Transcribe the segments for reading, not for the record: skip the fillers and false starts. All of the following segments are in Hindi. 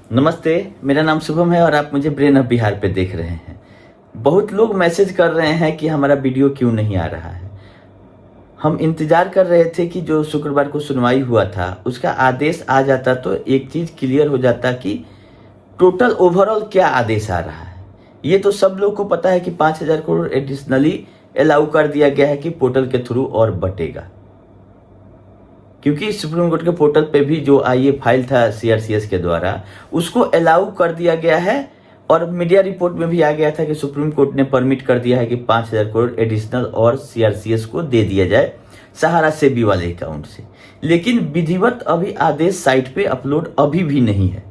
नमस्ते, मेरा नाम शुभम है और आप मुझे ब्रेन ऑफ बिहार पे देख रहे हैं। बहुत लोग मैसेज कर रहे हैं कि हमारा वीडियो क्यों नहीं आ रहा है। हम इंतज़ार कर रहे थे कि जो शुक्रवार को सुनवाई हुआ था, उसका आदेश आ जाता तो एक चीज़ क्लियर हो जाता कि टोटल ओवरऑल क्या आदेश आ रहा है। ये तो सब लोग को पता है कि 5,000 करोड़ एडिशनली अलाउ कर दिया गया है कि पोर्टल के थ्रू और बटेगा, क्योंकि सुप्रीम कोर्ट के पोर्टल पे भी जो आईए फाइल था सीआरसीएस के द्वारा, उसको अलाउ कर दिया गया है। और मीडिया रिपोर्ट में भी आ गया था कि सुप्रीम कोर्ट ने परमिट कर दिया है कि 5,000 करोड़ एडिशनल और सीआरसीएस को दे दिया जाए सहारा सेबी वाले अकाउंट से। लेकिन विधिवत अभी आदेश साइट पे अपलोड अभी भी नहीं है।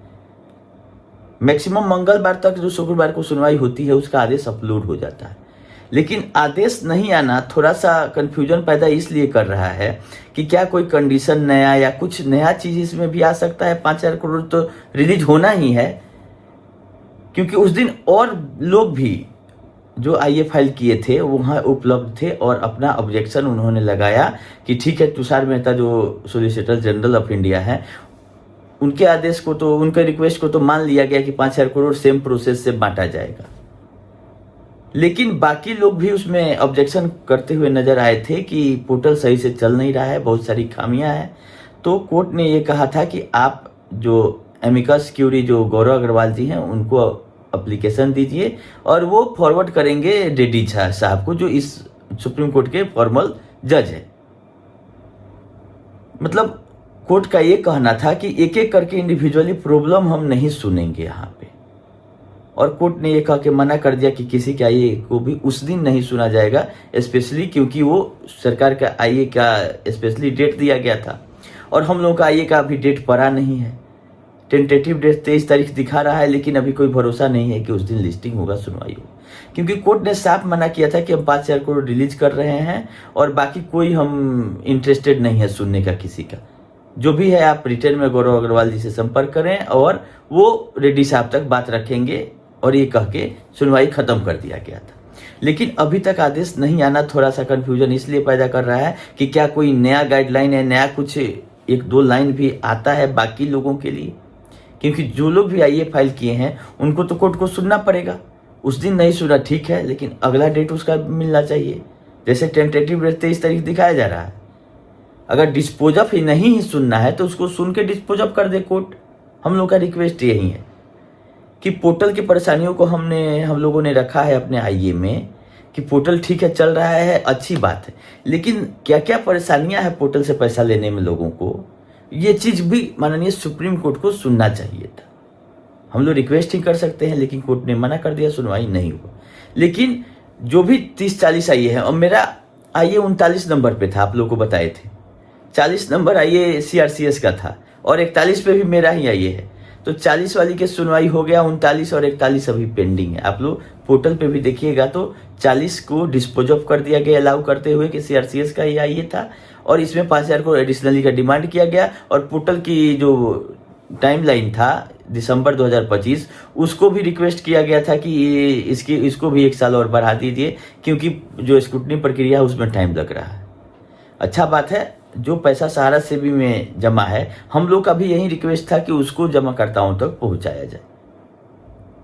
मैक्सिमम मंगलवार तक जो शुक्रवार को सुनवाई होती है उसका आदेश अपलोड हो जाता है, लेकिन आदेश नहीं आना थोड़ा सा कन्फ्यूजन पैदा इसलिए कर रहा है कि क्या कोई कंडीशन नया या कुछ नया चीज़ इसमें भी आ सकता है। 5,000 करोड़ तो रिलीज होना ही है, क्योंकि उस दिन और लोग भी जो आईए फाइल किए थे वहाँ उपलब्ध थे और अपना ऑब्जेक्शन उन्होंने लगाया कि ठीक है, तुषार मेहता जो सॉलिसिटर जनरल ऑफ इंडिया है, उनके आदेश को तो, उनके रिक्वेस्ट को तो मान लिया गया कि 5,000 करोड़ सेम प्रोसेस से बांटा जाएगा। लेकिन बाकी लोग भी उसमें ऑब्जेक्शन करते हुए नजर आए थे कि पोर्टल सही से चल नहीं रहा है, बहुत सारी खामियां हैं। तो कोर्ट ने ये कहा था कि आप जो एमिकस क्यूरी जो गौरव अग्रवाल जी हैं उनको एप्लीकेशन दीजिए और वो फॉरवर्ड करेंगे रेड्डी साहब को, जो इस सुप्रीम कोर्ट के फॉर्मल जज है। मतलब कोर्ट का ये कहना था कि एक एक करके इंडिविजुअली प्रॉब्लम हम नहीं सुनेंगे यहाँ पे। और कोर्ट ने ये कहा कि मना कर दिया कि किसी के आईए को भी उस दिन नहीं सुना जाएगा, स्पेशली क्योंकि वो सरकार का आईए का स्पेशली डेट दिया गया था और हम लोगों का आईए का अभी डेट पड़ा नहीं है। टेंटेटिव डेट 23 तारीख दिखा रहा है, लेकिन अभी कोई भरोसा नहीं है कि उस दिन लिस्टिंग होगा, सुनवाई होगा, क्योंकि कोर्ट ने साफ मना किया था कि हम 5,000 करोड़ रिलीज कर रहे हैं और बाकी कोई हम इंटरेस्टेड नहीं है सुनने का किसी का। जो भी है आप रिटर्न में गौरव अग्रवाल जी से संपर्क करें और वो रेड्डी साहब तक बात रखेंगे, और ये कह के सुनवाई खत्म कर दिया गया था। लेकिन अभी तक आदेश नहीं आना थोड़ा सा कंफ्यूजन इसलिए पैदा कर रहा है कि क्या कोई नया गाइडलाइन है, नया कुछ एक दो लाइन भी आता है बाकी लोगों के लिए, क्योंकि जो लोग भी आईए फाइल किए हैं उनको तो कोर्ट को सुनना पड़ेगा। उस दिन नहीं सुना ठीक है, लेकिन अगला डेट उसका मिलना चाहिए। जैसे टेंटेटिव डेट 23 तारीख दिखाया जा रहा है, अगर डिस्पोज ऑफ ही नहीं सुनना है तो उसको सुन के डिस्पोज ऑफ कर दे कोर्ट। हम लोग का रिक्वेस्ट यही है कि पोर्टल की परेशानियों को हम लोगों ने रखा है अपने आईए में कि पोर्टल ठीक है, चल रहा है, अच्छी बात है, लेकिन क्या क्या परेशानियां हैं पोर्टल से पैसा लेने में लोगों को, ये चीज़ भी माननीय सुप्रीम कोर्ट को सुनना चाहिए था। हम लोग रिक्वेस्ट ही कर सकते हैं, लेकिन कोर्ट ने मना कर दिया, सुनवाई नहीं हुआ। लेकिन जो भी 30-40 आईए हैं, और मेरा आईए 39 नंबर पे था, आप लोग को बताए थे 40 नंबर आईए सीआरसीएस का था और 41 पे भी मेरा ही आईए है। तो 40 वाली के सुनवाई हो गया, 39 और 41 अभी पेंडिंग है। आप लोग पोर्टल पे भी देखिएगा तो 40 को डिस्पोज ऑफ कर दिया गया अलाउ करते हुए कि सीआरसीएस का ही आईए था, और इसमें 5,000 को एडिशनली का डिमांड किया गया। और पोर्टल की जो टाइमलाइन था दिसंबर 2025, उसको भी रिक्वेस्ट किया गया था कि इसको भी 1 साल और बढ़ा दीजिए, क्योंकि जो स्क्रूटनी प्रक्रिया है उसमें टाइम लग रहा है। अच्छा बात है, जो पैसा सहारा सेबी में जमा है, हम लोग का भी यही रिक्वेस्ट था कि उसको जमाकर्ताओं तक पहुंचाया जाए।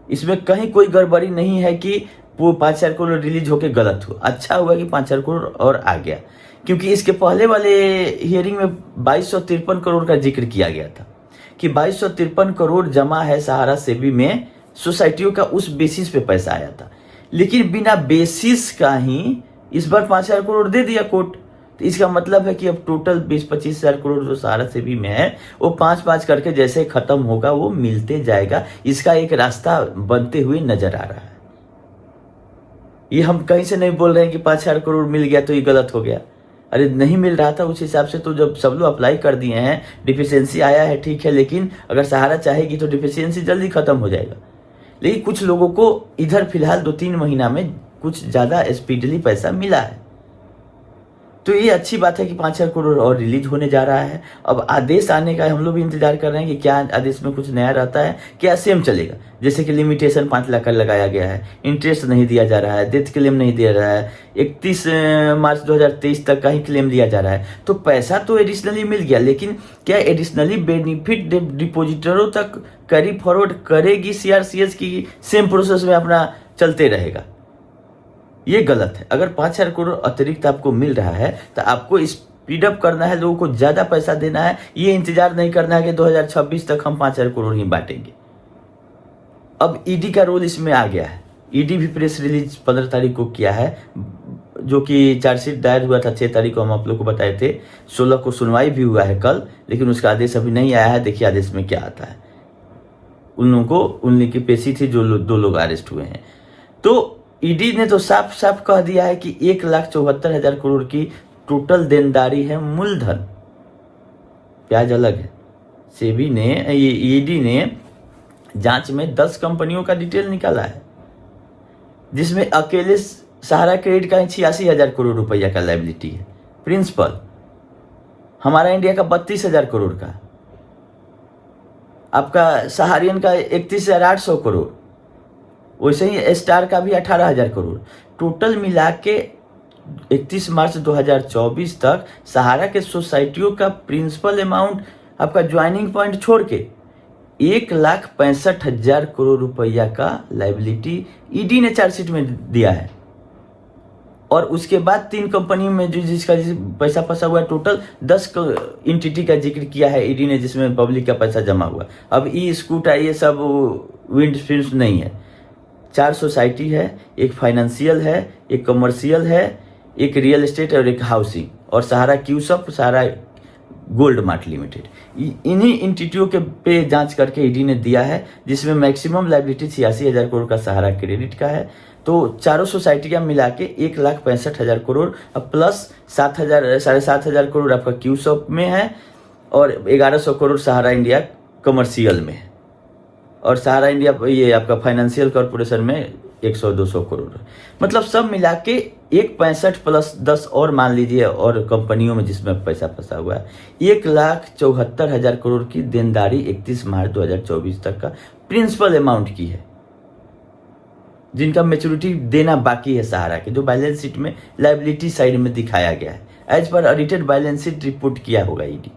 इसमें कहीं कोई गड़बड़ी नहीं है कि वो 5,000 करोड़ रिलीज होकर गलत हो। अच्छा हुआ कि 5,000 करोड़ और आ गया, क्योंकि इसके पहले वाले हियरिंग में 2253 करोड़ का जिक्र किया गया था कि 2253 करोड़ जमा है सहारा सेबी में सोसाइटियों का, उस बेसिस पे पैसा आया था। लेकिन बिना बेसिस का ही इस बार 5,000 करोड़ दे दिया कोर्ट। तो इसका मतलब है कि अब टोटल 20-25 हज़ार करोड़ जो सहारा सेबी में है वो 5-5 करके जैसे खत्म होगा वो मिलते जाएगा। इसका एक रास्ता बनते हुए नजर आ रहा है। ये हम कहीं से नहीं बोल रहे हैं कि 5,000 करोड़ मिल गया तो ये गलत हो गया। अरे नहीं मिल रहा था उस हिसाब से, तो जब सब लोग अप्लाई कर दिए हैं, डिफिशियंसी आया है ठीक है, लेकिन अगर सहारा चाहेगी तो डिफिशियंसी जल्दी खत्म हो जाएगा। लेकिन कुछ लोगों को इधर फिलहाल 2-3 महीना में कुछ ज़्यादा स्पीडली पैसा मिला है। तो ये अच्छी बात है कि 5,000 करोड़ और रिलीज होने जा रहा है। अब आदेश आने का हम लोग भी इंतजार कर रहे हैं कि क्या आदेश में कुछ नया रहता है, क्या सेम चलेगा। जैसे कि लिमिटेशन 5 लाख का लगाया गया है, इंटरेस्ट नहीं दिया जा रहा है, डेथ क्लेम नहीं दिया जा रहा है, 31 मार्च 2023 तक का ही क्लेम दिया जा रहा है। तो पैसा तो एडिशनली मिल गया, लेकिन क्या एडिशनली बेनिफिट डिपोजिटरों तक कैरी फॉरवर्ड करेगी सीआरसीएस की सेम प्रोसेस में अपना चलते रहेगा? ये गलत है। अगर 5,000 करोड़ अतिरिक्त आपको मिल रहा है तो आपको स्पीड अप करना है, लोगों को ज़्यादा पैसा देना है। ये इंतजार नहीं करना है कि 2026 तक हम 5,000 करोड़ ही बांटेंगे। अब ईडी का रोल इसमें आ गया है। ईडी भी प्रेस रिलीज 15 तारीख को किया है, जो कि चार्जशीट दायर हुआ था 6 तारीख को, हम आप लोग को बताए थे। 16 को सुनवाई भी हुआ है कल, लेकिन उसका आदेश अभी नहीं आया है। देखिए आदेश में क्या आता है। उन लोगों को उनकी पेशी थी, जो 2 लोग अरेस्ट हुए हैं। तो ईडी ने तो साफ साफ कह दिया है कि 1,74,000 करोड़ की टोटल देनदारी है मूलधन। प्याज अलग है। सेबी ने, ईडी ने जांच में 10 कंपनियों का डिटेल निकाला है, जिसमें अकेले सहारा क्रेडिट का 86,000 करोड़ रुपया का लायबिलिटी है प्रिंसिपल। हमारा इंडिया का 32,000 करोड़ का, आपका सहारियन का 31,800 करोड़, वैसे ही स्टार का भी 18,000 करोड़। टोटल मिला के 31 मार्च 2024 तक सहारा के सोसाइटियों का प्रिंसिपल अमाउंट आपका ज्वाइनिंग पॉइंट छोड़ के 1,65,000 करोड़ रुपया का लायबिलिटी ईडी ने चार्जशीट में दिया है। और उसके बाद 3 कंपनी में जो जिसका पैसा फंसा हुआ है, टोटल 10 एंटिटी का जिक्र किया है ईडी ने, जिसमें पब्लिक का पैसा जमा हुआ। अब ई स्कूटर ये सब विंड फिल्म नहीं है। 4 सोसाइटी है, एक फाइनेंशियल है, एक कमर्शियल है, एक रियल एस्टेट और एक हाउसिंग, और सहारा क्यूसप, सहारा गोल्ड मार्ट लिमिटेड। इन्हीं इंस्टीट्यूट के पे जांच करके ईडी ने दिया है, जिसमें मैक्सिमम लायबिलिटी 86,000 करोड़ का सहारा क्रेडिट का है। तो चारों सोसाइटियां मिला के 1,65,000 करोड़, अब प्लस 7,000 करोड़ आपका क्यूसप में है, और 1,100 करोड़ सहारा इंडिया कमर्शियल में है, और सहारा इंडिया ये आपका फाइनेंशियल कॉर्पोरेशन में 100-200 करोड़। मतलब सब मिला के 1,65 प्लस 10 और मान लीजिए, और कंपनियों में जिसमें पैसा फंसा हुआ है, 1,74,000 करोड़ की देनदारी 31 मार्च 2024 तक का प्रिंसिपल अमाउंट की है, जिनका मैच्योरिटी देना बाकी है सहारा के, जो बैलेंस शीट में लायबिलिटी साइड में दिखाया गया है। As per audited balance sheet report किया होगा ईडी,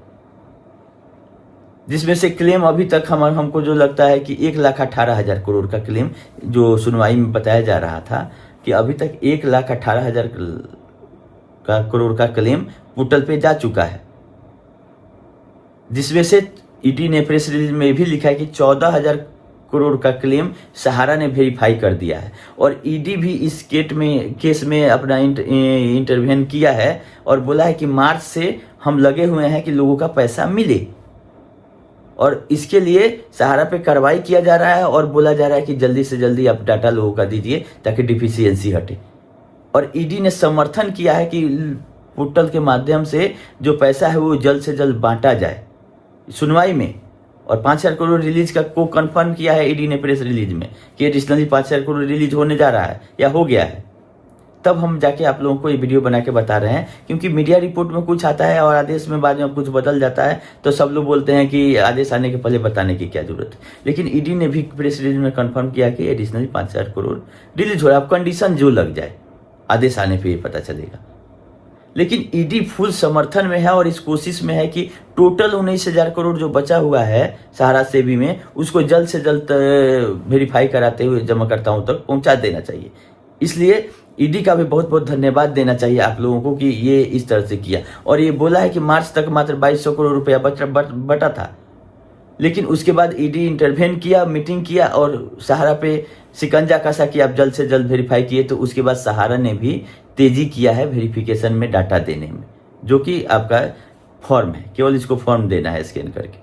जिसमें से क्लेम अभी तक हमको जो लगता है कि 1,18,000 करोड़ का क्लेम, जो सुनवाई में बताया जा रहा था कि अभी तक 1,18,000 करोड़ का क्लेम पोर्टल पे जा चुका है, जिसमें से ईडी ने प्रेस रिलीज में भी लिखा है कि 14,000 करोड़ का क्लेम सहारा ने वेरीफाई कर दिया है। और ईडी भी इस केस में अपना इंटरवेन किया है और बोला है कि मार्च से हम लगे हुए हैं कि लोगों का पैसा मिले, और इसके लिए सहारा पे कार्रवाई किया जा रहा है, और बोला जा रहा है कि जल्दी से जल्दी आप डाटा लोगों का दीजिए ताकि डिफिशियंसी हटे। और ईडी ने समर्थन किया है कि पोर्टल के माध्यम से जो पैसा है वो जल्द से जल्द बांटा जाए सुनवाई में। और 5,000 करोड़ रिलीज का को कंफर्म किया है ईडी ने प्रेस रिलीज में कि एडिशनली 5,000 करोड़ रिलीज होने जा रहा है या हो गया है। तब हम जाके आप लोगों को ये वीडियो बना के बता रहे हैं, क्योंकि मीडिया रिपोर्ट में कुछ आता है और आदेश में बाद में कुछ बदल जाता है, तो सब लोग बोलते हैं कि आदेश आने के पहले बताने की क्या जरूरत है। लेकिन ईडी ने भी प्रेस रिलीज में कंफर्म किया कि एडिशनली 5,000 करोड़ रिलीज हो रहा है। अब कंडीशन जो लग जाए आदेश आने पर ये पता चलेगा। लेकिन ईडी फुल समर्थन में है और इस कोशिश में है कि टोटल 19,000 करोड़ जो बचा हुआ है सहारा सेबी में, उसको जल्द से जल्द वेरीफाई कराते हुए जमाकर्ताओं तक पहुंचा देना चाहिए। इसलिए ईडी का भी बहुत बहुत धन्यवाद देना चाहिए आप लोगों को कि ये इस तरह से किया। और ये बोला है कि मार्च तक मात्र 2,200 करोड़ रुपया बटा था, लेकिन उसके बाद ईडी इंटरवेन किया, मीटिंग किया और सहारा पे शिकंजा कसा कि आप जल्द से जल्द वेरीफाई किए। तो उसके बाद सहारा ने भी तेजी किया है वेरिफिकेशन में, डाटा देने में, जो कि आपका फॉर्म है, केवल इसको फॉर्म देना है स्कैन करके।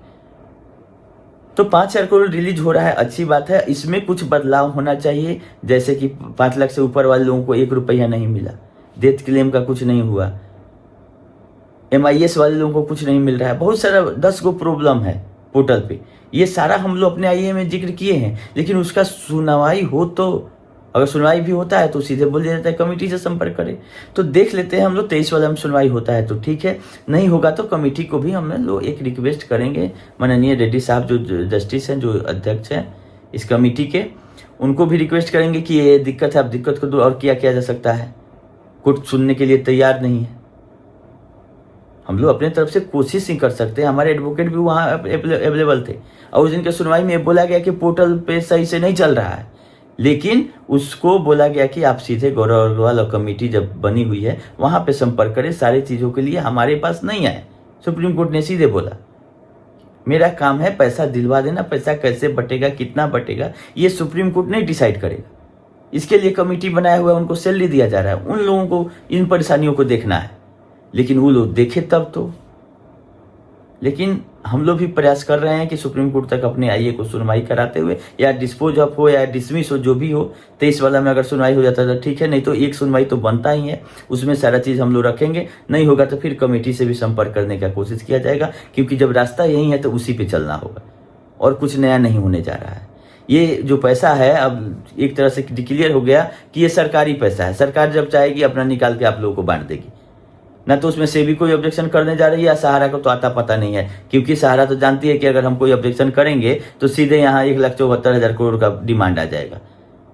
तो 5,000 करोड़ रिलीज हो रहा है, अच्छी बात है। इसमें कुछ बदलाव होना चाहिए, जैसे कि 5 लाख से ऊपर वाले लोगों को 1 रुपया नहीं मिला, डेथ क्लेम का कुछ नहीं हुआ, MIS वाले लोगों को कुछ नहीं मिल रहा है, बहुत सारा 10 गो प्रॉब्लम है पोर्टल पे। ये सारा हम लोग अपने आईए में जिक्र किए हैं, लेकिन उसका सुनवाई हो तो अगर सुनवाई भी होता है तो सीधे बोल दिया जाता है कमेटी से संपर्क करें। तो देख लेते हैं हम लोग 23 वाला में सुनवाई होता है तो ठीक है, नहीं होगा तो कमेटी को भी हम लोग एक रिक्वेस्ट करेंगे, माननीय रेड्डी साहब जो जस्टिस हैं, जो अध्यक्ष हैं इस कमेटी के, उनको भी रिक्वेस्ट करेंगे कि ये दिक्कत है, अब दिक्कत को दूर और क्या किया जा सकता है। कोर्ट सुनने के लिए तैयार नहीं है, हम लोग अपने तरफ से कोशिश ही कर सकते हैं, हमारे एडवोकेट भी वहाँ अवेलेबल थे। और उस दिन की सुनवाई में बोला गया कि पोर्टल पे सही से नहीं चल रहा है, लेकिन उसको बोला गया कि आप सीधे गौरव अग्रवाल और कमेटी जब बनी हुई है वहाँ पे संपर्क करें, सारी चीज़ों के लिए हमारे पास नहीं आए। सुप्रीम कोर्ट ने सीधे बोला मेरा काम है पैसा दिलवा देना, पैसा कैसे बटेगा, कितना बटेगा, ये सुप्रीम कोर्ट नहीं डिसाइड करेगा। इसके लिए कमेटी बनाया हुआ है, उनको सैलरी दिया जा रहा है, उन लोगों को इन परेशानियों को देखना है, लेकिन वो लोग देखे तब तो। लेकिन हम लोग भी प्रयास कर रहे हैं कि सुप्रीम कोर्ट तक अपने आईए को सुनवाई कराते हुए, या डिस्पोज ऑफ हो या डिसमिस हो, जो भी हो, 23 वाला में अगर सुनवाई हो जाता है तो ठीक है, नहीं तो एक सुनवाई तो बनता ही है, उसमें सारा चीज़ हम लोग रखेंगे। नहीं होगा तो फिर कमेटी से भी संपर्क करने का कोशिश किया जाएगा, क्योंकि जब रास्ता यही है तो उसी पे चलना होगा और कुछ नया नहीं होने जा रहा है। ये जो पैसा है अब एक तरह से डिक्लेयर हो गया कि ये सरकारी पैसा है, सरकार जब चाहेगी अपना निकाल के आप लोगों को बांट देगी। ना तो उसमें से भी कोई ऑब्जेक्शन करने जा रही है, या सहारा को तो आता पता नहीं है, क्योंकि सहारा तो जानती है कि अगर हम कोई ऑब्जेक्शन करेंगे तो सीधे यहाँ 1,74,000 करोड़ का डिमांड आ जाएगा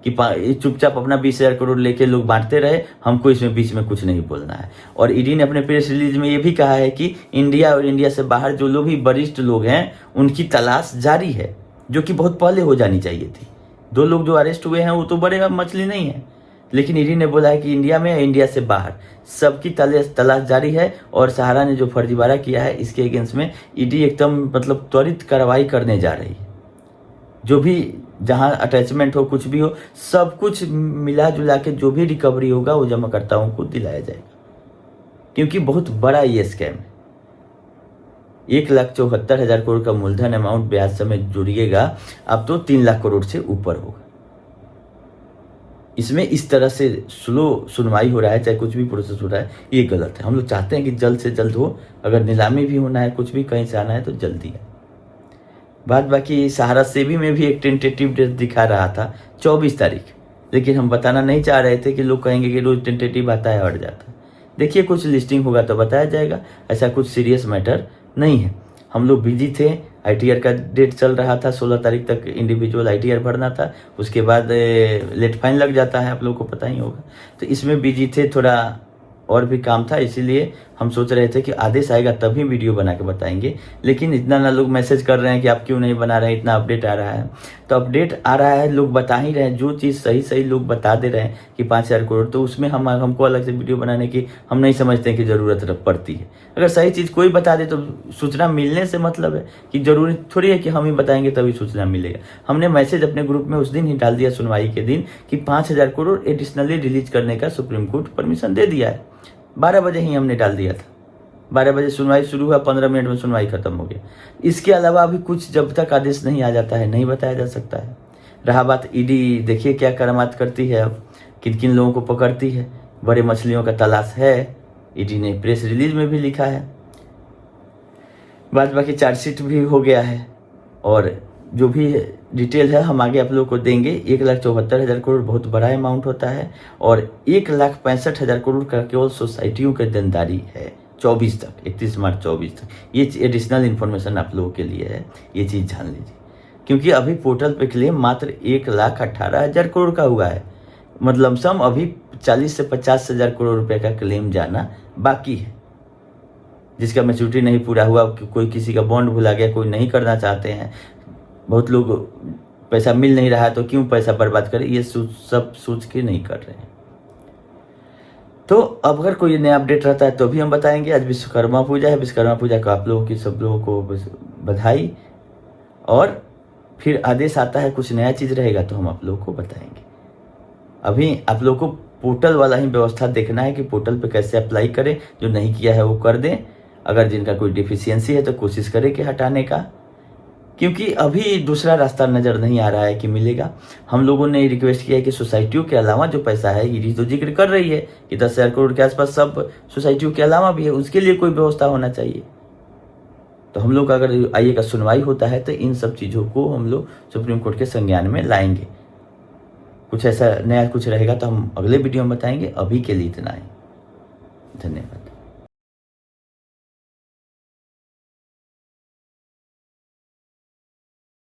कि चुपचाप अपना 20,000 करोड़ लेके लोग बांटते रहे, हमको इसमें बीच में कुछ नहीं बोलना है। और ईडी ने अपने प्रेस रिलीज में ये भी कहा है कि इंडिया और इंडिया से बाहर जो लोग भी वरिष्ठ लोग हैं उनकी तलाश जारी है, जो कि बहुत पहले हो जानी चाहिए थी। 2 लोग जो अरेस्ट हुए हैं वो तो बड़े मछली नहीं है, लेकिन ईडी ने बोला है कि इंडिया में या इंडिया से बाहर सबकी तलाश जारी है। और सहारा ने जो फर्जीवाड़ा किया है इसके अगेंस्ट में ईडी एकदम मतलब त्वरित कार्रवाई करने जा रही है। जो भी जहां अटैचमेंट हो, कुछ भी हो, सब कुछ मिला जुला के जो भी रिकवरी होगा वो जमाकर्ताओं को दिलाया जाएगा, क्योंकि बहुत बड़ा ये स्कैम है। 1,74,000 करोड़ का मूलधन अमाउंट ब्याज समेत जुड़िएगा, अब तो 3 लाख करोड़ से ऊपर होगा। इसमें इस तरह से स्लो सुनवाई हो रहा है, चाहे कुछ भी प्रोसेस हो रहा है, ये गलत है। हम लोग चाहते हैं कि जल्द से जल्द हो, अगर नीलामी भी होना है, कुछ भी कहीं से आना है तो जल्दी है। बाकी सहारा सेबी में भी एक टेंटेटिव डेट दिखा रहा था 24 तारीख, लेकिन हम बताना नहीं चाह रहे थे कि लोग कहेंगे कि रोज टेंटेटिव आता है हट जाता है। देखिए कुछ लिस्टिंग होगा तो बताया जाएगा, ऐसा कुछ सीरियस मैटर नहीं है। हम लोग बिजी थे, ITR का डेट चल रहा था, 16 तारीख तक इंडिविजुअल ITR भरना था, उसके बाद लेट फाइन लग जाता है, आप लोगों को पता ही होगा। तो इसमें बिजी थे, थोड़ा और भी काम था, इसीलिए हम सोच रहे थे कि आदेश आएगा तभी वीडियो बना के बताएंगे। लेकिन इतना ना लोग मैसेज कर रहे हैं कि आप क्यों नहीं बना रहे हैं, इतना अपडेट आ रहा है। तो अपडेट आ रहा है, लोग बता ही रहे हैं, जो चीज़ सही लोग बता दे रहे हैं कि 5,000 करोड़, तो उसमें हमको अलग से वीडियो बनाने की हम नहीं समझते हैं कि ज़रूरत पड़ती है। अगर सही चीज़ कोई बता दे तो सूचना मिलने से मतलब है, कि ज़रूरी थोड़ी है कि हम ही बताएंगे तभी सूचना मिलेगा। हमने मैसेज अपने ग्रुप में उस दिन ही डाल दिया सुनवाई के दिन कि 5,000 करोड़ एडिशनली रिलीज करने का सुप्रीम कोर्ट परमिशन दे दिया है। 12 बजे ही हमने डाल दिया था, 12 बजे सुनवाई शुरू हुआ, 15 मिनट में सुनवाई खत्म हो गया। इसके अलावा अभी कुछ जब तक आदेश नहीं आ जाता है नहीं बताया जा सकता है। रहा बात ईडी, देखिए क्या करामात करती है, अब किन किन लोगों को पकड़ती है। बड़े मछलियों का तलाश है, ईडी ने प्रेस रिलीज में भी लिखा है। बाकी चार्जशीट भी हो गया है, और जो भी डिटेल है हम आगे आप लोगों को देंगे। 1,74,000 करोड़ बहुत बड़ा अमाउंट होता है, और 1,65,000 करोड़ का केवल सोसाइटियों के देनदारी है 24 तक, 31 मार्च 24 तक। ये एडिशनल इन्फॉर्मेशन आप लोगों के लिए है, ये चीज़ जान लीजिए, क्योंकि अभी पोर्टल पे क्लेम मात्र 1,18,000 करोड़ का हुआ है। मतलब सम अभी 40 से 50,000 करोड़ रुपए का क्लेम जाना बाकी है, जिसका मैच्योरिटी नहीं पूरा हुआ, कोई किसी का बॉन्ड भुला गया, कोई नहीं करना चाहते हैं, बहुत लोग पैसा मिल नहीं रहा है तो क्यों पैसा बर्बाद करें, ये सब सोच के नहीं कर रहे हैं। तो अब अगर कोई नया अपडेट रहता है तो भी हम बताएंगे। आज विश्वकर्मा पूजा है, विश्वकर्मा पूजा का आप लोगों की सब लोगों को बधाई। और फिर आदेश आता है, कुछ नया चीज़ रहेगा तो हम आप लोगों को बताएंगे। अभी आप लोगों को पोर्टल वाला ही व्यवस्था देखना है कि पोर्टल पे कैसे अप्लाई करें, जो नहीं किया है वो कर दें। अगर जिनका कोई डिफिशियंसी है तो कोशिश करें कि हटाने का, क्योंकि अभी दूसरा रास्ता नज़र नहीं आ रहा है कि मिलेगा। हम लोगों ने रिक्वेस्ट किया है कि सोसाइटियों के अलावा जो पैसा है, ईडी तो जिक्र कर रही है कि 10,000 करोड़ के आसपास सब सोसाइटियों के अलावा भी है, उसके लिए कोई व्यवस्था होना चाहिए। तो हम लोग अगर आईए का सुनवाई होता है तो इन सब चीज़ों को हम लोग सुप्रीम कोर्ट के संज्ञान में लाएंगे। कुछ ऐसा नया कुछ रहेगा तो हम अगले वीडियो में बताएंगे। अभी के लिए इतना ही, धन्यवाद।